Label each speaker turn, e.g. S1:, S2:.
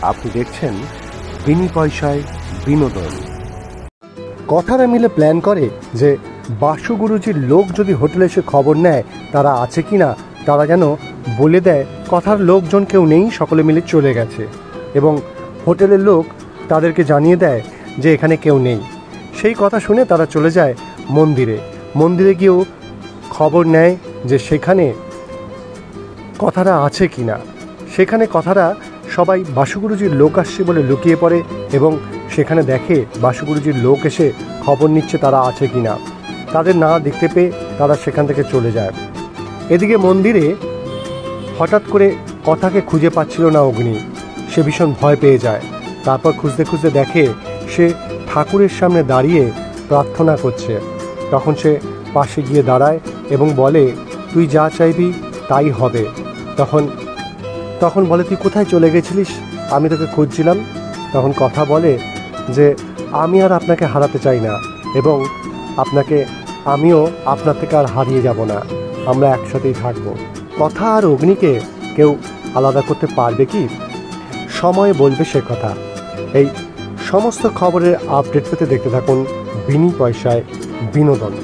S1: আপনি দেখছেন বিনি পয়সায় বিনোদন। কথারা মিলে প্ল্যান করে যে বাসু গুরুজির লোক যদি হোটেলে এসে খবর নেয় তারা আছে কি না, তারা যেন বলে দেয় কথার লোকজন কেউ নেই, সকলে মিলে চলে গেছে, এবং হোটেলের লোক তাদেরকে জানিয়ে দেয় যে এখানে কেউ নেই। সেই কথা শুনে তারা চলে যায় মন্দিরে। মন্দিরে গিয়েও খবর নেয় যে সেখানে কথারা আছে কি না। সেখানে কথারা সবাই বাসুগুরুজির লোক আসছে বলে লুকিয়ে পড়ে এবং সেখানে দেখে বাসুগুরুজির লোক এসে খবর নিচ্ছে তারা আছে কি না। তাদের না দেখতে পেয়ে তারা সেখান থেকে চলে যায়। এদিকে মন্দিরে হঠাৎ করে কথাকে খুঁজে পাচ্ছিল না অগ্নি। সে ভীষণ ভয় পেয়ে যায়। তারপর খুঁজতে খুঁজতে দেখে সে ঠাকুরের সামনে দাঁড়িয়ে প্রার্থনা করছে। তখন সে পাশে গিয়ে দাঁড়ায় এবং বলে, তুই যা চাইবি তাই হবে। তখন বলে, তুই কোথায় চলে গেছিলিস, আমি তোকে খুঁজছিলাম। তখন কথা বলে যে আমি আর আপনাকে হারাতে চাই না, এবং আমিও আপনার থেকে আর হারিয়ে যাব না, আমরা একসাথেই থাকব। কথা আর অগ্নিকে কেউ আলাদা করতে পারবে কি? সময় বলবে সে কথা। এই সমস্ত খবরের আপডেট পেতে দেখতে থাকুন বিনি পয়সায় বিনোদন।